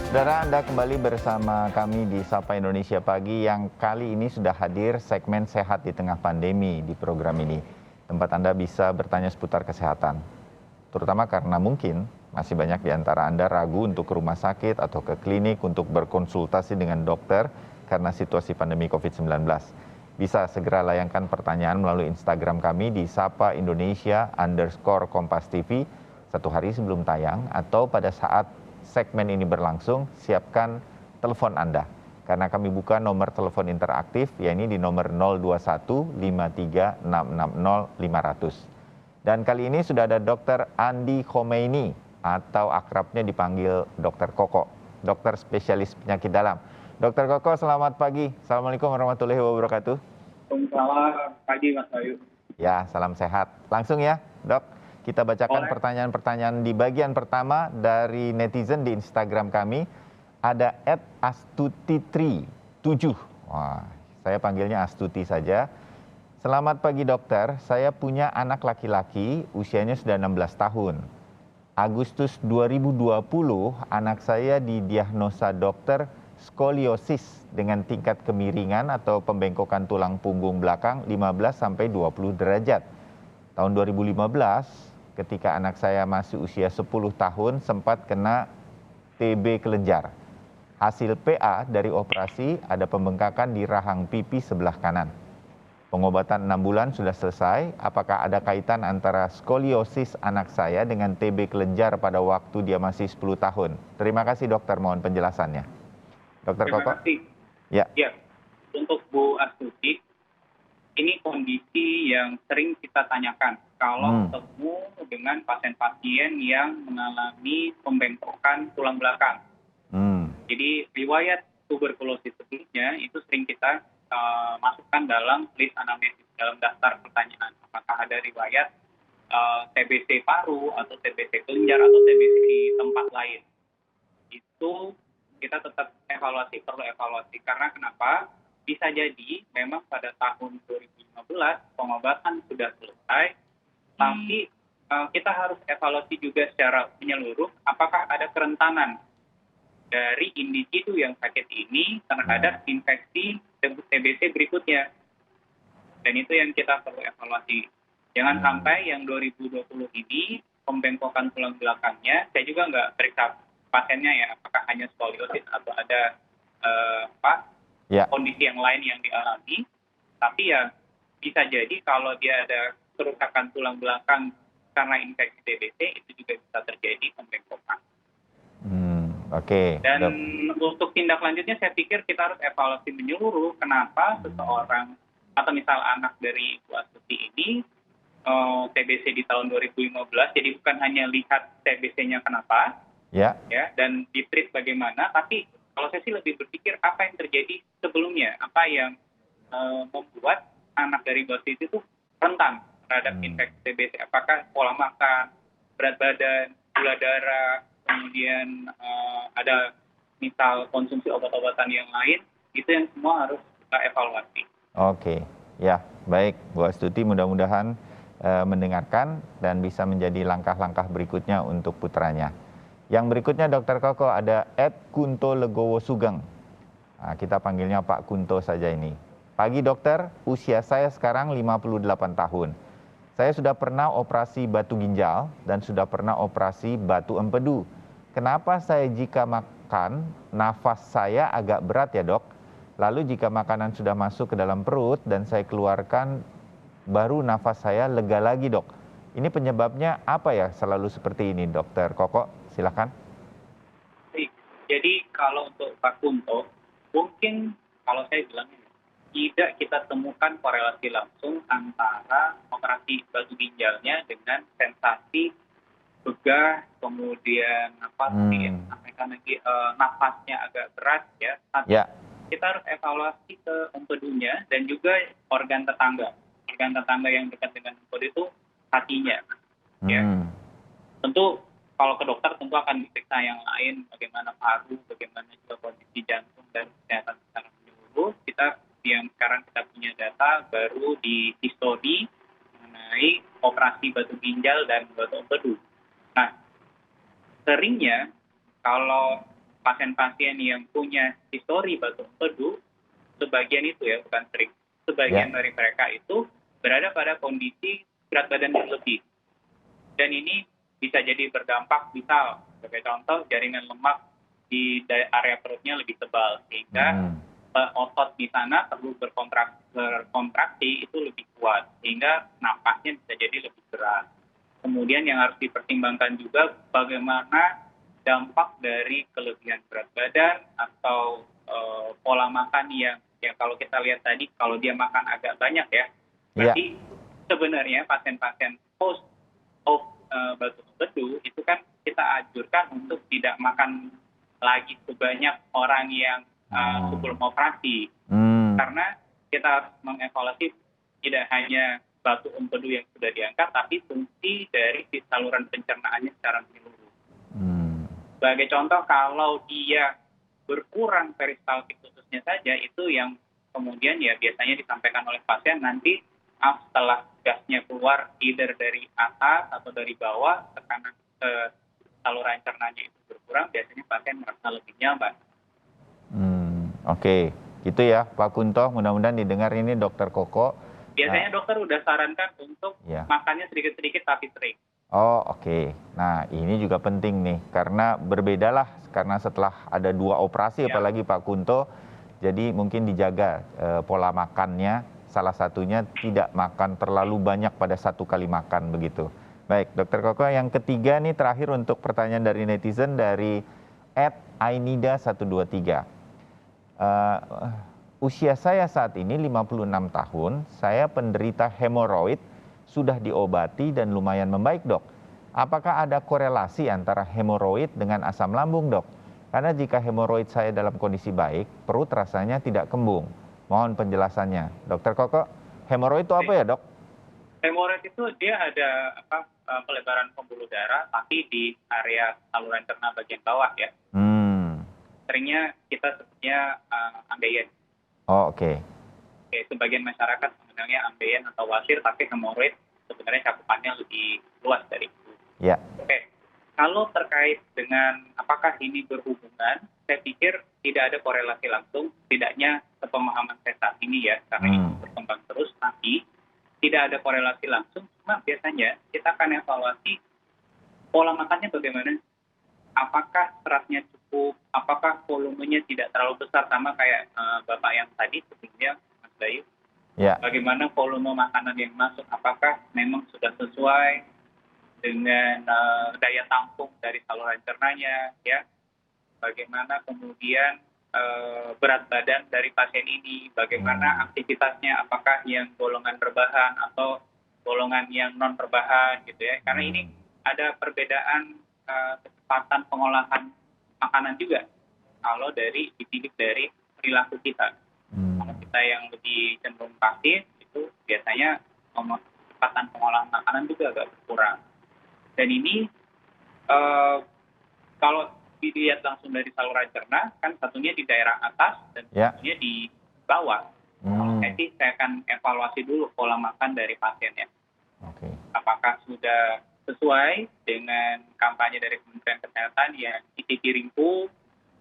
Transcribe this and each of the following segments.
Saudara, Anda kembali bersama kami di Sapa Indonesia Pagi yang kali ini sudah hadir segmen Sehat di Tengah Pandemi di program ini. Tempat Anda bisa bertanya seputar kesehatan. Terutama karena mungkin masih banyak di antara Anda ragu untuk ke rumah sakit atau ke klinik untuk berkonsultasi dengan dokter karena situasi pandemi COVID-19. Bisa segera layangkan pertanyaan melalui Instagram kami di @sapa_Indonesia_Kompas TV 1 hari sebelum tayang atau pada saat segmen ini berlangsung, siapkan telepon Anda. Karena kami buka nomor telepon interaktif, yaitu di nomor 021 53 660 500. Dan kali ini sudah ada Dr. Andi Khomeini atau akrabnya dipanggil Dr. Koko, dokter spesialis penyakit dalam. Dr. Koko, selamat pagi. Assalamualaikum warahmatullahi wabarakatuh. Selamat pagi, Mas Bayu. Ya, salam sehat. Langsung ya, Dok. Kita bacakan pertanyaan-pertanyaan di bagian pertama dari netizen di Instagram kami. Ada @astutitri7. Wah, saya panggilnya Astuti saja. Selamat pagi dokter, saya punya anak laki-laki, usianya sudah 16 tahun. Agustus 2020, anak saya didiagnosa dokter skoliosis dengan tingkat kemiringan atau pembengkokan tulang punggung belakang 15-20 derajat. Tahun 2015, ketika anak saya masih usia 10 tahun, sempat kena TB kelenjar. Hasil PA dari operasi ada pembengkakan di rahang pipi sebelah kanan. Pengobatan 6 bulan sudah selesai. Apakah ada kaitan antara skoliosis anak saya dengan TB kelenjar pada waktu dia masih 10 tahun? Terima kasih dokter, mohon penjelasannya. Dokter Koko? Terima kasih. Ya. Untuk Bu Astuti, ini kondisi yang sering kita tanyakan kalau ketemu dengan pasien-pasien yang mengalami pembengkokan tulang belakang. Jadi riwayat tuberkulosis sebelumnya itu sering kita masukkan dalam list anamnesis, dalam daftar pertanyaan. Apakah ada riwayat TBC paru atau TBC kelenjar atau TBC di tempat lain. Itu kita tetap perlu evaluasi. Karena kenapa? Bisa jadi memang pada tahun 2015 pengobatan sudah selesai, tapi kita harus evaluasi juga secara menyeluruh apakah ada kerentanan dari individu yang sakit ini terhadap infeksi TBC berikutnya. Dan itu yang kita perlu evaluasi. Jangan sampai yang 2020 ini pembengkokan tulang belakangnya, saya juga nggak periksa pasiennya ya, apakah hanya skoliosis atau ada kondisi yang lain yang dialami. Tapi ya bisa jadi kalau dia ada kerusakan tulang belakang karena infeksi TBC, itu juga bisa terjadi pembengkokan. Oke. Dan untuk tindak lanjutnya saya pikir kita harus evaluasi menyeluruh kenapa seseorang atau misal anak dari Ibu Astuti ini TBC di tahun 2015, jadi bukan hanya lihat TBC-nya kenapa, ya, dan ditreat bagaimana, tapi kalau saya sih lebih berpikir apa yang terjadi sebelumnya, apa yang membuat anak dari Ibu Astuti itu rentan terhadap infeksi TBC, apakah pola makan, berat badan, gula darah, kemudian ada misal konsumsi obat-obatan yang lain, itu yang semua harus kita evaluasi. Oke, ya baik Bu Astuti, mudah-mudahan mendengarkan dan bisa menjadi langkah-langkah berikutnya untuk putranya. Yang berikutnya Dokter Koko ada @Kunto Legowo Sugeng. Nah, kita panggilnya Pak Kunto saja ini. Pagi dokter, usia saya sekarang 58 tahun. Saya sudah pernah operasi batu ginjal dan sudah pernah operasi batu empedu. Kenapa saya jika makan, nafas saya agak berat ya dok? Lalu jika makanan sudah masuk ke dalam perut dan saya keluarkan, baru nafas saya lega lagi dok. Ini penyebabnya apa ya selalu seperti ini dokter Koko? Silakan. Jadi kalau untuk Pak Kunto, mungkin kalau saya bilang tidak kita temukan korelasi langsung antara operasi batu ginjalnya dengan sensasi begah, kemudian sampaikan lagi nafasnya agak berat ya. Kita harus evaluasi ke empedunya dan juga organ tetangga yang dekat dengan empedu itu hatinya. Ya. Tentu kalau ke dokter tentu akan diperiksa yang lain, bagaimana paru, bagaimana juga kondisi jantung dan kesehatan secara menyeluruh. Kita yang sekarang kita punya data baru di histologi mengenai operasi batu ginjal dan batu empedu. Nah, seringnya kalau pasien-pasien yang punya histori batuk empedu, sebagian itu ya, bukan sering, sebagian dari mereka itu berada pada kondisi berat badan yang lebih. Dan ini bisa jadi berdampak, misal sebagai contoh jaringan lemak di area perutnya lebih tebal, sehingga otot di sana perlu berkontraksi itu lebih kuat, sehingga napasnya bisa jadi lebih berat. Kemudian yang harus dipertimbangkan juga bagaimana dampak dari kelebihan berat badan atau pola makan yang kalau kita lihat tadi, kalau dia makan agak banyak ya, berarti sebenarnya pasien-pasien post batuk empedu itu kan kita anjurkan untuk tidak makan lagi sebanyak orang yang sebelum operasi. Karena kita harus mengevaluasi tidak hanya batuk empedu yang sudah diangkat, tapi fungsi dari saluran pencernaannya secara menyeluruh. Sebagai contoh, kalau dia berkurang peristaltik ususnya saja, itu yang kemudian ya biasanya disampaikan oleh pasien nanti setelah gasnya keluar either dari atas atau dari bawah, tekanan saluran cernanya itu berkurang, biasanya pasien merasa lebih nyaman. Oke, gitu ya Pak Kunto, mudah-mudahan didengar ini Dokter Koko. Biasanya dokter udah sarankan untuk makannya sedikit-sedikit tapi sering. Oh oke. Nah ini juga penting nih, karena berbedalah, karena setelah ada 2 operasi apalagi Pak Kunto, jadi mungkin dijaga pola makannya, salah satunya tidak makan terlalu banyak pada satu kali makan begitu. Baik Dokter Koko, yang ketiga nih terakhir untuk pertanyaan dari netizen dari @ainida123. Usia saya saat ini 56 tahun, saya penderita hemoroid, sudah diobati dan lumayan membaik dok. Apakah ada korelasi antara hemoroid dengan asam lambung dok? Karena jika hemoroid saya dalam kondisi baik, perut rasanya tidak kembung. Mohon penjelasannya. Dokter Koko, hemoroid itu apa ya dok? Hemoroid itu dia ada pelebaran pembuluh darah, tapi di area saluran cerna bagian bawah ya. Seringnya kita sebutnya ambeien. Oh oke. Sebagian masyarakat mengenalnya ambeien atau wasir, tapi hemoroid sebenarnya cakupannya lebih luas dari itu. Oke. Kalau terkait dengan apakah ini berhubungan, saya pikir tidak ada korelasi langsung, setidaknya sepemahaman saya saat ini ya, karena ini berkembang terus, tapi tidak ada korelasi langsung, cuma biasanya kita akan evaluasi pola makannya bagaimana, apakah seratnya cukup, apakah volumenya tidak terlalu besar, sama kayak Bapak yang tadi sebelumnya, Mas Bayu. Bagaimana volume makanan yang masuk, apakah memang sudah sesuai dengan daya tampung dari saluran cernanya, ya. Bagaimana kemudian berat badan dari pasien ini, bagaimana aktivitasnya, apakah yang golongan rebahan atau golongan yang non rebahan gitu ya. Karena ini ada perbedaan kecepatan pengolahan makanan juga. Kalau dipilih dari perilaku kita. Kalau kita yang lebih cenderung pasif, itu biasanya kecepatan pengolahan makanan juga agak berkurang. Dan ini kalau dilihat langsung dari saluran cerna, kan satunya di daerah atas dan satunya di bawah. Kalau saya akan evaluasi dulu pola makan dari pasiennya. Apakah sudah sesuai dengan kampanye dari Kementerian Kesehatan yang isi piringku,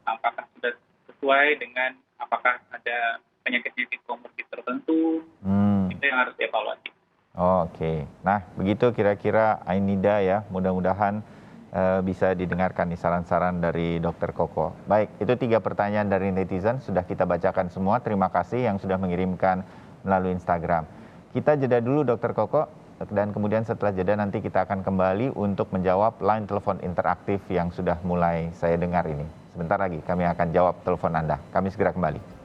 apakah sudah sesuai dengan apakah ada penyakit-penyakit komorbid tertentu, itu yang harus dievaluasi. Nah begitu kira-kira Ainida ya, mudah-mudahan bisa didengarkan nih saran-saran dari Dokter Koko. Baik, itu 3 pertanyaan dari netizen, sudah kita bacakan semua. Terima kasih yang sudah mengirimkan melalui Instagram. Kita jeda dulu Dokter Koko, dan kemudian setelah jeda nanti kita akan kembali untuk menjawab line telepon interaktif yang sudah mulai saya dengar ini. Sebentar lagi kami akan jawab telepon Anda. Kami segera kembali.